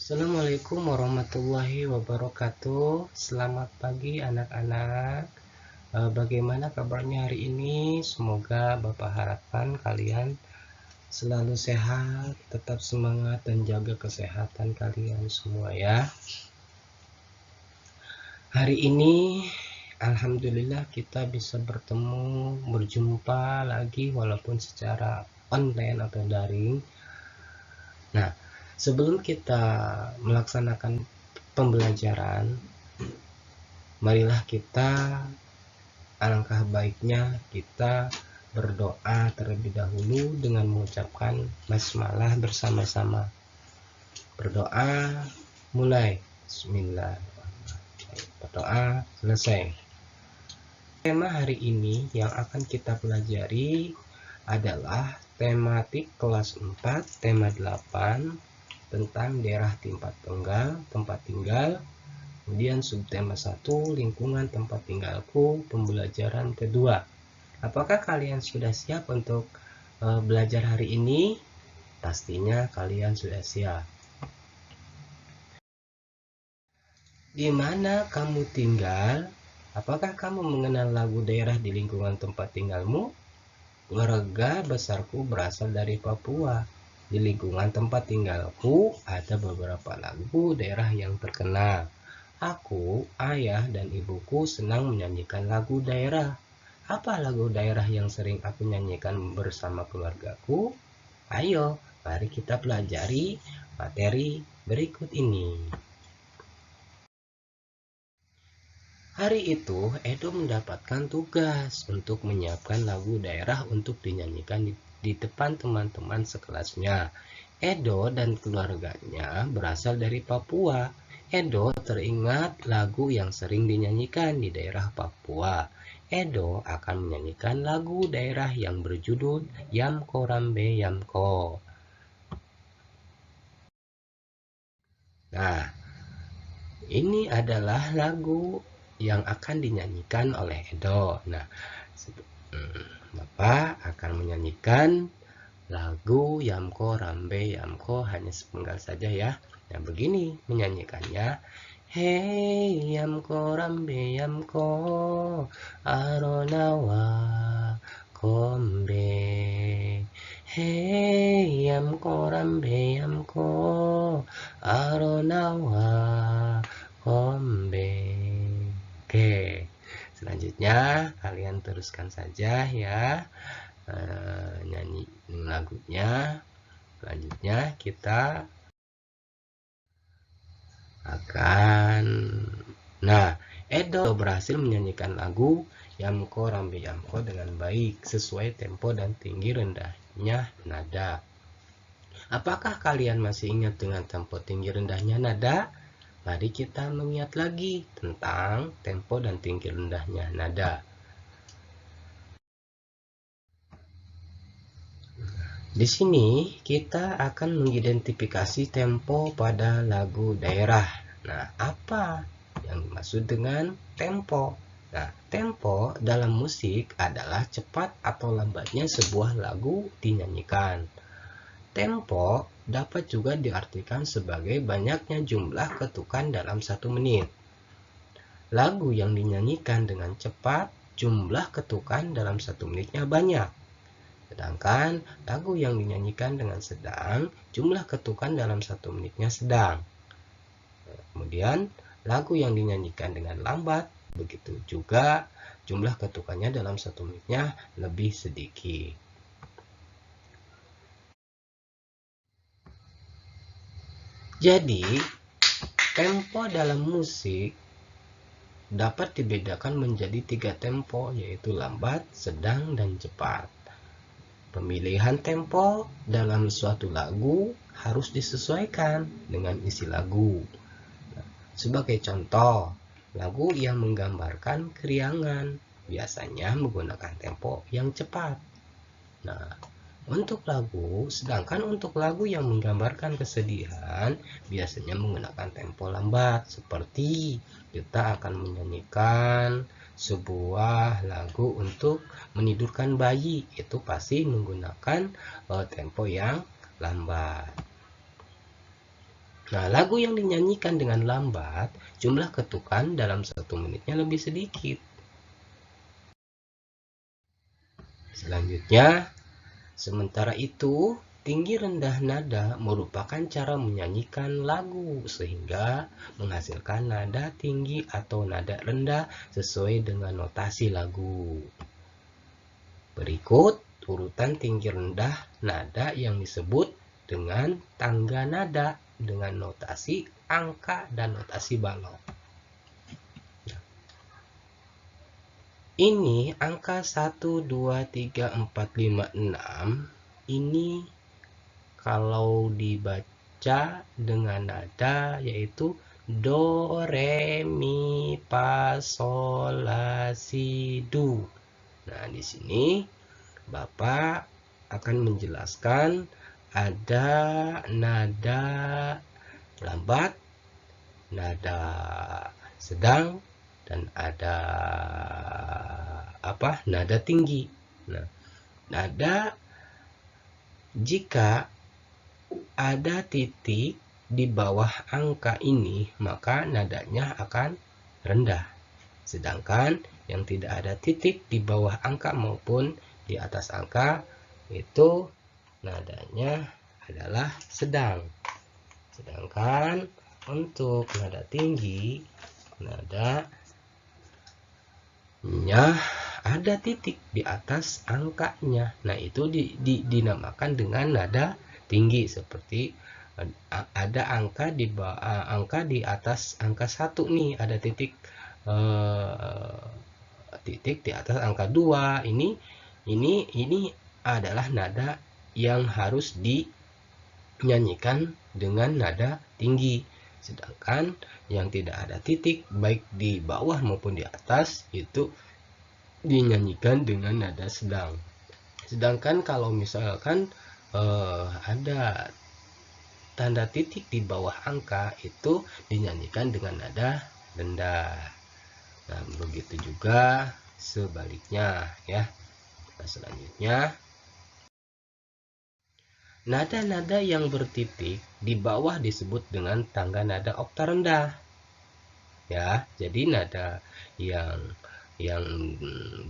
Assalamualaikum warahmatullahi wabarakatuh. Selamat pagi anak-anak. Bagaimana kabarnya hari ini? Semoga Bapak harapkan kalian selalu sehat, tetap semangat dan jaga kesehatan kalian semua ya. Hari ini alhamdulillah kita bisa berjumpa lagi walaupun secara online atau daring. Nah, sebelum kita melaksanakan pembelajaran, marilah kita, alangkah baiknya kita berdoa terlebih dahulu dengan mengucapkan basmalah bersama-sama. Berdoa mulai. Bismillah. Berdoa selesai. Tema hari ini yang akan kita pelajari adalah tematik kelas 4, tema 8 tentang daerah tempat tinggal. Kemudian subtema 1, lingkungan tempat tinggalku, pembelajaran kedua. Apakah kalian sudah siap untuk belajar hari ini? Pastinya kalian sudah siap. Di mana kamu tinggal? Apakah kamu mengenal lagu daerah di lingkungan tempat tinggalmu? Keluarga besarku berasal dari Papua. Di lingkungan tempat tinggalku ada beberapa lagu daerah yang terkenal. Aku, ayah, dan ibuku senang menyanyikan lagu daerah. Apa lagu daerah yang sering aku nyanyikan bersama keluargaku? Ayo, mari kita pelajari materi berikut ini. Hari itu, Edo mendapatkan tugas untuk menyiapkan lagu daerah untuk dinyanyikan di depan teman-teman sekelasnya. Edo dan keluarganya berasal dari Papua. Edo teringat lagu yang sering dinyanyikan di daerah Papua. Edo akan menyanyikan lagu daerah yang berjudul Yamko Rambe Yamko. Nah, ini adalah lagu yang akan dinyanyikan oleh Edo. Nah, Bapak akan menyanyikan lagu Yamko Rambe Yamko hanya sepenggal saja ya. Nah, begini menyanyikannya. Hey Yamko Rambe Yamko Aronawa Kombe. Hey Yamko Rambe Yamko Aronawa Kombe. Oke, selanjutnya kalian teruskan saja ya nyanyi lagunya. Selanjutnya kita akan Edo berhasil menyanyikan lagu Yamko Rambe Yamko dengan baik sesuai tempo dan tinggi rendahnya nada. Apakah kalian masih ingat dengan tempo tinggi rendahnya nada? Mari kita mengingat lagi tentang tempo dan tinggi rendahnya nada. Di sini kita akan mengidentifikasi tempo pada lagu daerah. Nah, apa yang dimaksud dengan tempo? Nah, tempo dalam musik adalah cepat atau lambatnya sebuah lagu dinyanyikan. Tempo dapat juga diartikan sebagai banyaknya jumlah ketukan dalam 1 menit. Lagu yang dinyanyikan dengan cepat, jumlah ketukan dalam 1 menitnya banyak. Sedangkan lagu yang dinyanyikan dengan sedang, jumlah ketukan dalam 1 menitnya sedang. Kemudian lagu yang dinyanyikan dengan lambat, begitu juga jumlah ketukannya dalam 1 menitnya lebih sedikit. Jadi, tempo dalam musik dapat dibedakan menjadi 3 tempo, yaitu lambat, sedang, dan cepat. Pemilihan tempo dalam suatu lagu harus disesuaikan dengan isi lagu. Sebagai contoh, lagu yang menggambarkan keriangan biasanya menggunakan tempo yang cepat. Nah, sedangkan untuk lagu yang menggambarkan kesedihan biasanya menggunakan tempo lambat, seperti kita akan menyanyikan sebuah lagu untuk menidurkan bayi, itu pasti menggunakan tempo yang lambat. Nah, lagu yang dinyanyikan dengan lambat, jumlah ketukan dalam 1 menitnya lebih sedikit. Selanjutnya, sementara itu, tinggi rendah nada merupakan cara menyanyikan lagu sehingga menghasilkan nada tinggi atau nada rendah sesuai dengan notasi lagu. Berikut urutan tinggi rendah nada yang disebut dengan tangga nada dengan notasi angka dan notasi balok. Ini angka 1, 2, 3, 4, 5, 6. Ini kalau dibaca dengan nada yaitu do, re, mi, fa, sol, la, si, do. Nah, di sini Bapak akan menjelaskan ada nada lambat, nada sedang, dan ada nada tinggi. Nah, nada jika ada titik di bawah angka ini, maka nadanya akan rendah. Sedangkan yang tidak ada titik di bawah angka maupun di atas angka, itu nadanya adalah sedang. Sedangkan untuk nada tinggi, nadanya ada titik di atas angkanya. Nah, itu dinamakan dengan nada tinggi, seperti ada angka di atas angka 1 nih, ada titik di atas angka 2. Ini adalah nada yang harus dinyanyikan dengan nada tinggi. Sedangkan yang tidak ada titik baik di bawah maupun di atas itu dinyanyikan dengan nada sedang. Sedangkan kalau misalkan ada tanda titik di bawah angka, itu dinyanyikan dengan nada rendah. Nah, begitu juga sebaliknya ya. Nah, selanjutnya, nada-nada yang bertitik di bawah disebut dengan tangga nada okta rendah. Ya, jadi nada yang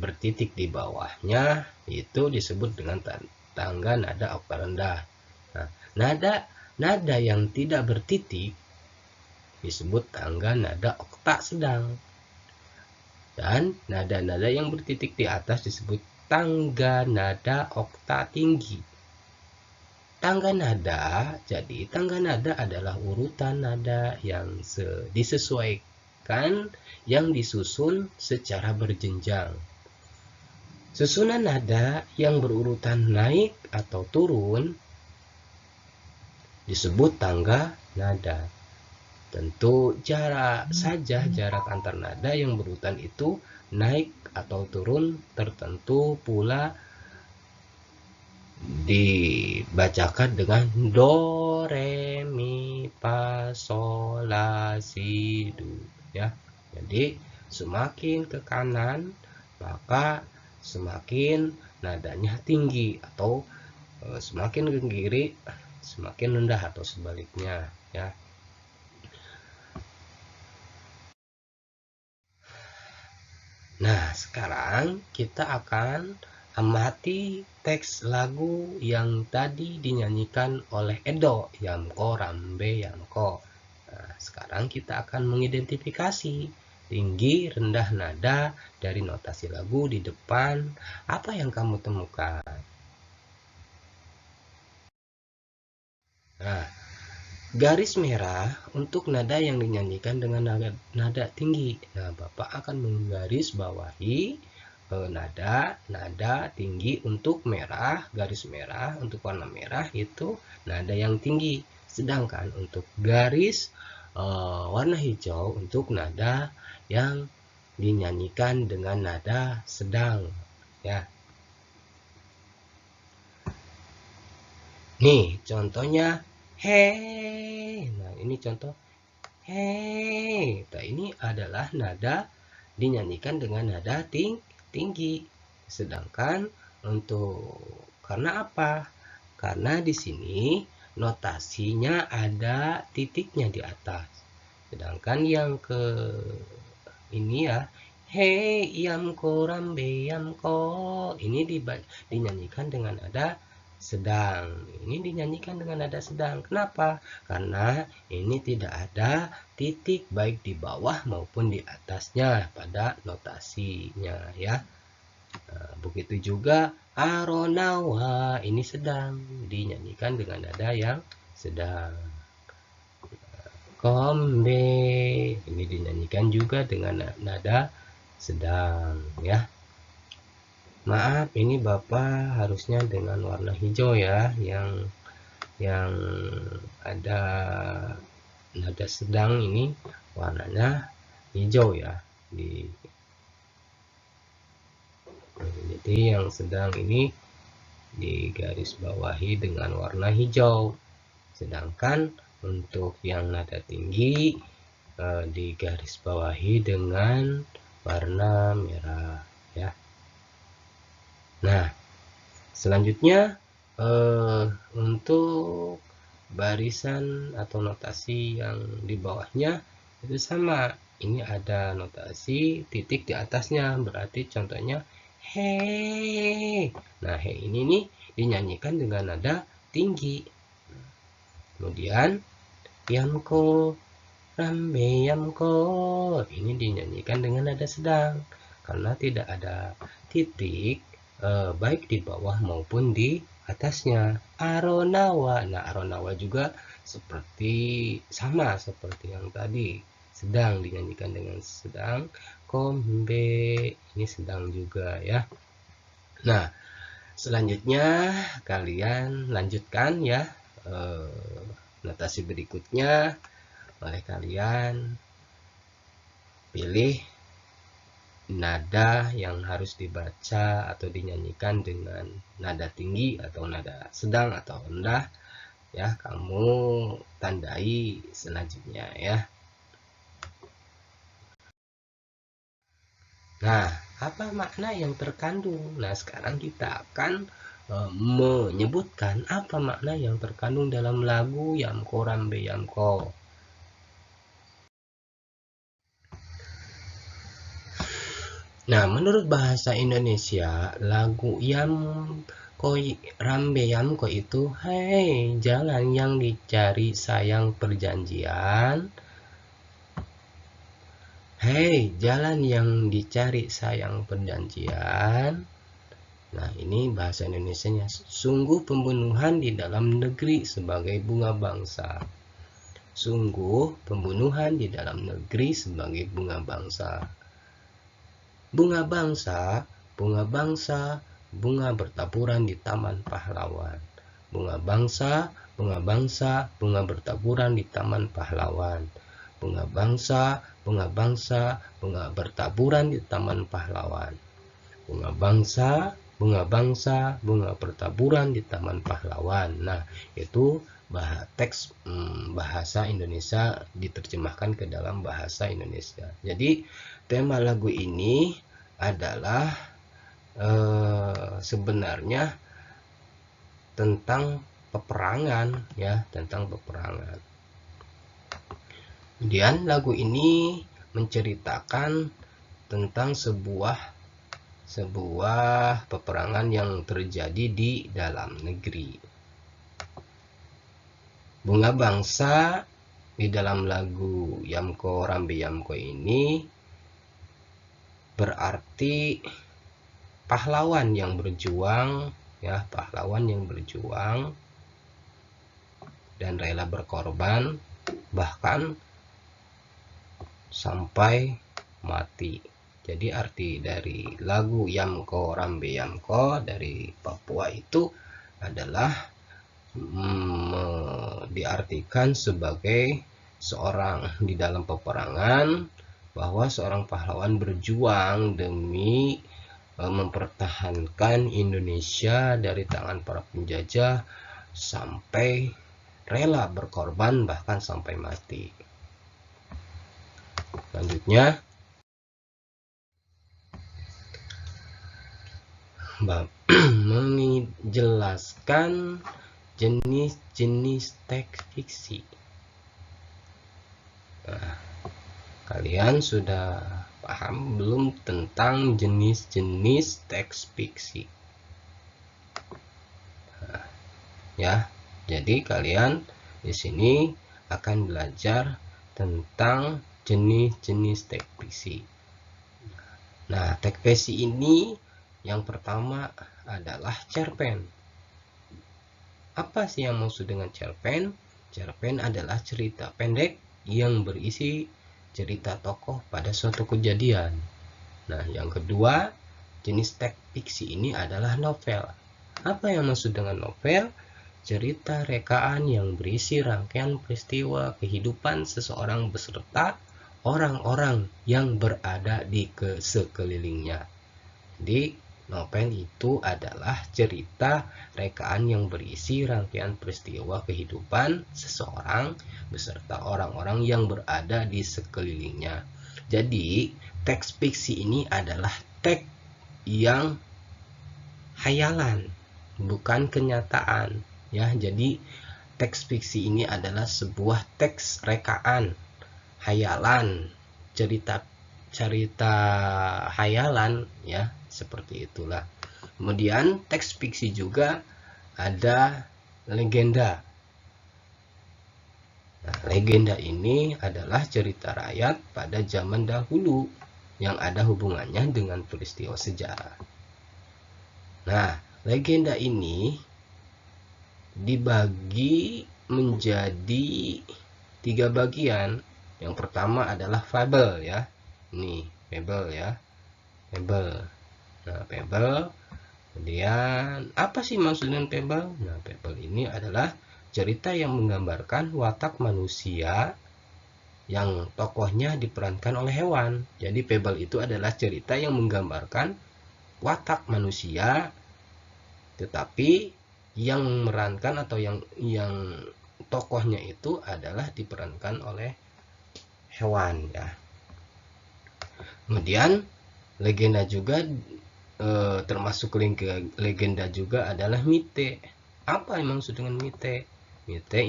bertitik di bawahnya itu disebut dengan tangga nada okta rendah. Nah, nada yang tidak bertitik disebut tangga nada okta sedang. Dan nada-nada yang bertitik di atas disebut tangga nada okta tinggi. Tangga nada, jadi tangga nada adalah urutan nada yang disesuaikan, yang disusun secara berjenjang. Susunan nada yang berurutan naik atau turun disebut tangga nada. Tentu jarak antar nada yang berurutan itu naik atau turun tertentu pula dibacakan dengan do, re, mi, fa, sol, la, si, do ya. Jadi semakin ke kanan maka semakin nadanya tinggi, atau semakin ke kiri semakin rendah, atau sebaliknya ya. Nah, sekarang kita akan amati teks lagu yang tadi dinyanyikan oleh Edo, Yamko, Rambe, Yamko. Nah, sekarang kita akan mengidentifikasi tinggi, rendah nada dari notasi lagu di depan. Apa yang kamu temukan? Nah, garis merah untuk nada yang dinyanyikan dengan nada tinggi. Nah, Bapak akan menggaris bawahi nada tinggi untuk merah, garis merah untuk warna merah itu nada yang tinggi. Sedangkan untuk garis warna hijau untuk nada yang dinyanyikan dengan nada sedang ya. Nih contohnya, hey. Nah, ini contoh hey. Nah, ini adalah nada dinyanyikan dengan nada tinggi. Sedangkan untuk karena apa? Karena di sini notasinya ada titiknya di atas. Sedangkan yang ke ini ya, hei yamko rambe yamko, ini dinyanyikan dengan nada sedang. Ini dinyanyikan dengan nada sedang. Kenapa? Karena ini tidak ada titik baik di bawah maupun di atasnya pada notasinya ya. Nah, begitu juga aronawa, ini sedang, dinyanyikan dengan nada yang sedang. Kombe, ini dinyanyikan juga dengan nada sedang ya. Maaf, ini Bapak harusnya dengan warna hijau ya, yang ada nada sedang ini warnanya hijau ya. Jadi yang sedang ini di garis bawahi dengan warna hijau. Sedangkan untuk yang nada tinggi di garis bawahi dengan warna merah ya. Nah, selanjutnya untuk barisan atau notasi yang di bawahnya itu sama. Ini ada notasi titik di atasnya, berarti contohnya he. Nah, he ini nih dinyanyikan dengan nada tinggi. Kemudian yamko rambe yamko, ini dinyanyikan dengan nada sedang karena tidak ada titik baik di bawah maupun di atasnya. Aronawa, nah aronawa juga sama seperti yang tadi, sedang dinyanyikan dengan sedang. Kombe, ini sedang juga ya. Nah, selanjutnya kalian lanjutkan ya notasi berikutnya. Oleh kalian pilih nada yang harus dibaca atau dinyanyikan dengan nada tinggi atau nada sedang atau rendah ya, kamu tandai selanjutnya ya. Nah, apa makna yang terkandung? Nah, sekarang kita akan menyebutkan apa makna yang terkandung dalam lagu Yamko Rambe Yamko. Nah, menurut bahasa Indonesia, lagu Yamko Rambe Yamko itu, hei jalan yang dicari sayang perjanjian. Hei jalan yang dicari sayang perjanjian. Nah, ini bahasa Indonesianya. Sungguh pembunuhan di dalam negeri sebagai bunga bangsa. Sungguh pembunuhan di dalam negeri sebagai bunga bangsa. Bunga bangsa, bunga bangsa, bunga bertaburan di Taman Pahlawan. Bunga bangsa, bunga bangsa, bunga bertaburan di Taman Pahlawan. Bunga bangsa, bunga bangsa, bunga bertaburan di Taman Pahlawan. Bunga bangsa, bunga bangsa, bunga bertaburan di Taman Pahlawan. Nah, itu teks bahasa Indonesia diterjemahkan ke dalam bahasa Indonesia. Jadi, tema lagu ini adalah sebenarnya tentang peperangan ya, tentang peperangan. Kemudian lagu ini menceritakan tentang sebuah peperangan yang terjadi di dalam negeri. Bunga bangsa di dalam lagu Yamko Rambe Yamko ini berarti pahlawan yang berjuang ya, pahlawan yang berjuang dan rela berkorban bahkan sampai mati. Jadi arti dari lagu Yamko Rambe Yamko dari Papua itu adalah diartikan sebagai seorang di dalam peperangan, bahwa seorang pahlawan berjuang demi mempertahankan Indonesia dari tangan para penjajah sampai rela berkorban bahkan sampai mati. Selanjutnya menjelaskan jenis-jenis teks fiksi. Nah, kalian sudah paham belum tentang jenis-jenis teks fiksi? Nah, ya, jadi kalian di sini akan belajar tentang jenis-jenis teks fiksi. Nah, teks fiksi ini yang pertama adalah cerpen. Apa sih yang maksud dengan cerpen? Cerpen adalah cerita pendek yang berisi cerita tokoh pada suatu kejadian. Nah, yang kedua, jenis teks fiksi ini adalah novel. Apa yang maksud dengan novel? Cerita rekaan yang berisi rangkaian peristiwa kehidupan seseorang beserta orang-orang yang berada di sekelilingnya. Jadi, novel itu adalah cerita rekaan yang berisi rangkaian peristiwa kehidupan seseorang beserta orang-orang yang berada di sekelilingnya. Jadi, teks fiksi ini adalah teks yang hayalan, bukan kenyataan. Ya, jadi teks fiksi ini adalah sebuah teks rekaan, hayalan, cerita hayalan, ya, seperti itulah. Kemudian teks fiksi juga ada legenda. Nah, legenda ini adalah cerita rakyat pada zaman dahulu yang ada hubungannya dengan peristiwa sejarah. Nah, legenda ini dibagi menjadi 3 bagian. Yang pertama adalah fable, ya. Ini fable, ya. Fable. Nah, fable. Kemudian apa sih maksud dengan fable? Nah, fable ini adalah cerita yang menggambarkan watak manusia yang tokohnya diperankan oleh hewan. Jadi fable itu adalah cerita yang menggambarkan watak manusia, tetapi yang memerankan atau yang tokohnya itu adalah diperankan oleh hewan, ya. Kemudian legenda juga termasuk legenda juga adalah mite. Apa yang maksud dengan mite? Mite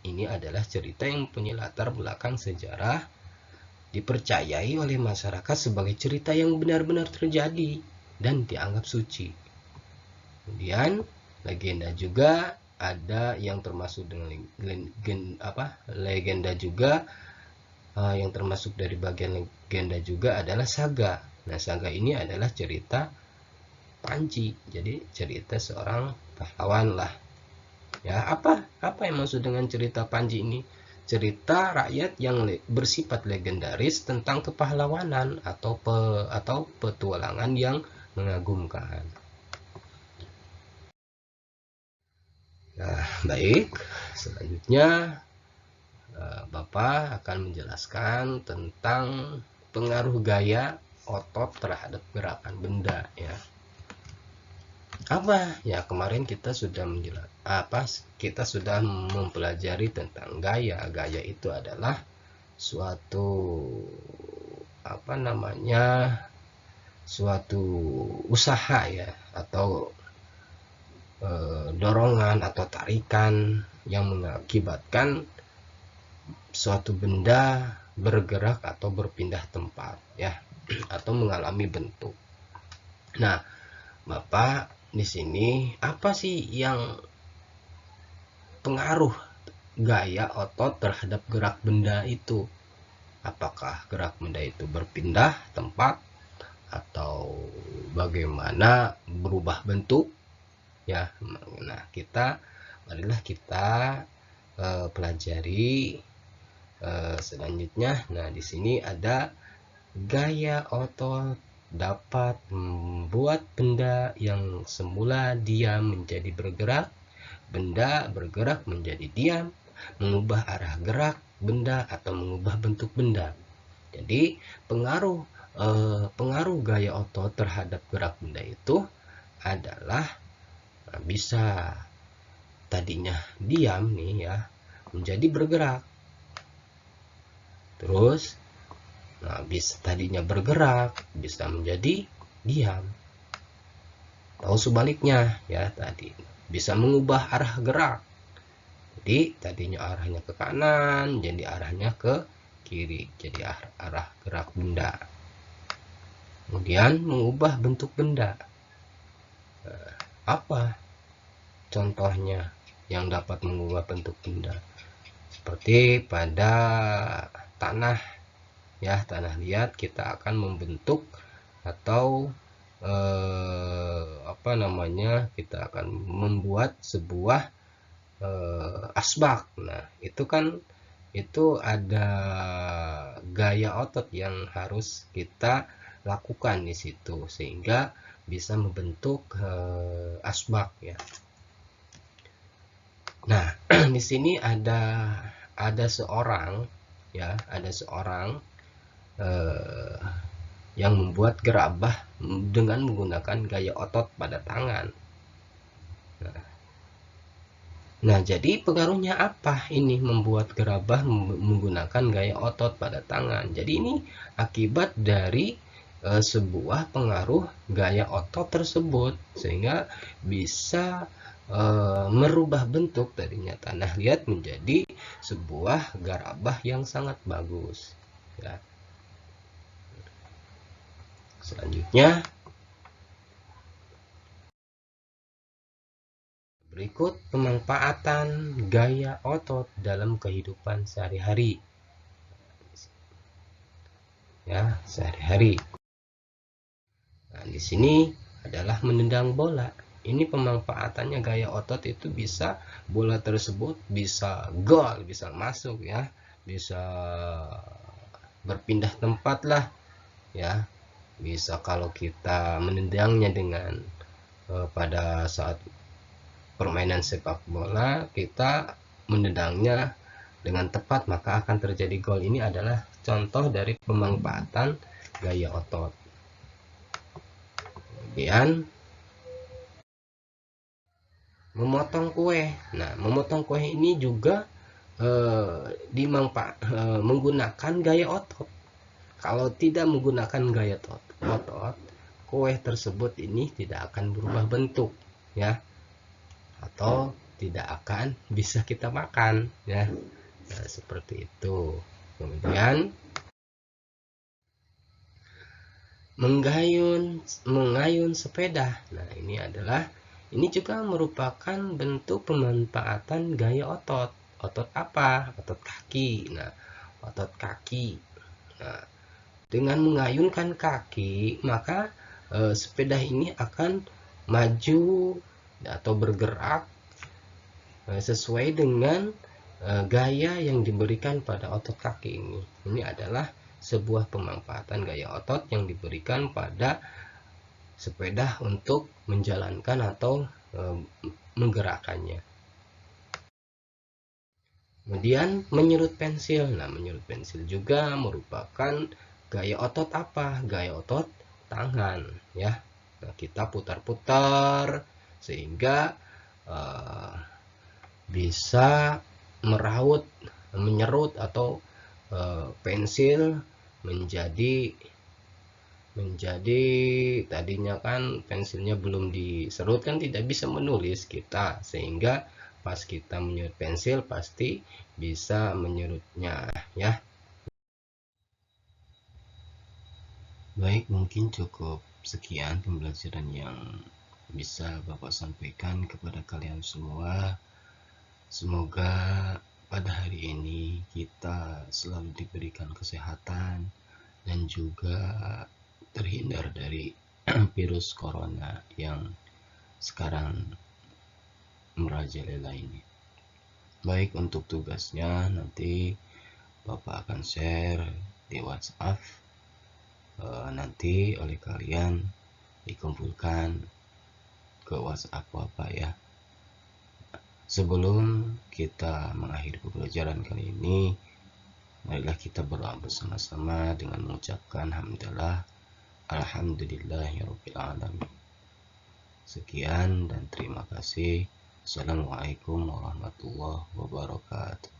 ini adalah cerita yang punya latar belakang sejarah, dipercayai oleh masyarakat sebagai cerita yang benar-benar terjadi dan dianggap suci. Kemudian legenda juga ada yang termasuk dengan legenda juga yang termasuk dari bagian legenda juga adalah saga. Nah, saga ini adalah cerita Panji, jadi cerita seorang pahlawan lah. Ya, apa yang maksud dengan cerita Panji ini? Cerita rakyat yang bersifat legendaris tentang kepahlawanan atau petualangan yang mengagumkan. Nah, baik. Selanjutnya Bapak akan menjelaskan tentang pengaruh gaya otot terhadap gerakan benda, ya. Apa? Ya, kemarin kita sudah mempelajari tentang gaya. Gaya itu adalah suatu suatu usaha, ya, atau dorongan atau tarikan yang mengakibatkan suatu benda bergerak atau berpindah tempat, ya, atau mengalami bentuk. Nah, Bapak di sini apa sih yang pengaruh gaya otot terhadap gerak benda itu? Apakah gerak benda itu berpindah tempat atau bagaimana berubah bentuk? Ya, nah marilah kita pelajari selanjutnya. Nah, di sini ada gaya otot dapat membuat benda yang semula diam menjadi bergerak, benda bergerak menjadi diam, mengubah arah gerak benda atau mengubah bentuk benda. Jadi pengaruh gaya otot terhadap gerak benda itu adalah bisa tadinya diam nih, ya, menjadi bergerak. Terus bisa tadinya bergerak bisa menjadi diam. Atau sebaliknya, ya, tadi bisa mengubah arah gerak. Jadi tadinya arahnya ke kanan, jadi arahnya ke kiri, jadi arah gerak benda. Kemudian mengubah bentuk benda. Apa contohnya yang dapat mengubah bentuk benda? Seperti pada tanah, ya, tanah liat kita akan membentuk atau kita akan membuat sebuah asbak. Nah, itu kan ada gaya otot yang harus kita lakukan di situ sehingga bisa membentuk asbak, ya. Nah, di sini ada seorang, ya, yang membuat gerabah dengan menggunakan gaya otot pada tangan. Nah, jadi pengaruhnya apa ini membuat gerabah menggunakan gaya otot pada tangan? Jadi ini akibat dari sebuah pengaruh gaya otot tersebut sehingga bisa merubah bentuk tadinya tanah liat menjadi sebuah gerabah yang sangat bagus, ya. Selanjutnya, berikut pemanfaatan gaya otot dalam kehidupan sehari-hari. Ya, sehari-hari. Nah, di sini adalah menendang bola. Ini pemanfaatannya gaya otot itu bisa bola tersebut bisa gol, bisa masuk, ya. Bisa berpindah tempat lah, ya. Bisa kalau kita menendangnya dengan pada saat permainan sepak bola kita menendangnya dengan tepat maka akan terjadi gol. Ini adalah contoh dari pemanfaatan gaya otot. Kemudian memotong kue. Nah, memotong kue ini juga menggunakan gaya otot. Kalau tidak menggunakan gaya otot, kue tersebut ini tidak akan berubah bentuk, ya, atau tidak akan bisa kita makan, ya. Nah, seperti itu. Kemudian mengayun sepeda. Nah, ini juga merupakan bentuk pemanfaatan gaya otot. Otot apa? Otot kaki. Nah, otot kaki. Nah, dengan mengayunkan kaki, maka sepeda ini akan maju atau bergerak sesuai dengan gaya yang diberikan pada otot kaki ini. Ini adalah sebuah pemanfaatan gaya otot yang diberikan pada sepeda untuk menjalankan atau menggerakkannya. Kemudian menyerut pensil. Nah, menyerut pensil juga merupakan gaya otot apa? Gaya otot tangan, ya. Nah, kita putar-putar sehingga bisa menyerut atau pensil menjadi tadinya kan pensilnya belum diserut kan tidak bisa menulis kita, sehingga pas kita menyerut pensil pasti bisa menyerutnya, ya. Baik, mungkin cukup sekian pembelajaran yang bisa Bapak sampaikan kepada kalian semua. Semoga pada hari ini kita selalu diberikan kesehatan dan juga terhindar dari virus corona yang sekarang merajalela ini. Baik, untuk tugasnya nanti Bapak akan share di WhatsApp. Nanti oleh kalian dikumpulkan ke WhatsApp Bapak, ya. Sebelum kita mengakhiri pembelajaran kali ini, marilah kita berdoa bersama-sama dengan mengucapkan hamdalah alhamdulillahirabbil alamin. Sekian dan terima kasih. Assalamualaikum warahmatullahi wabarakatuh.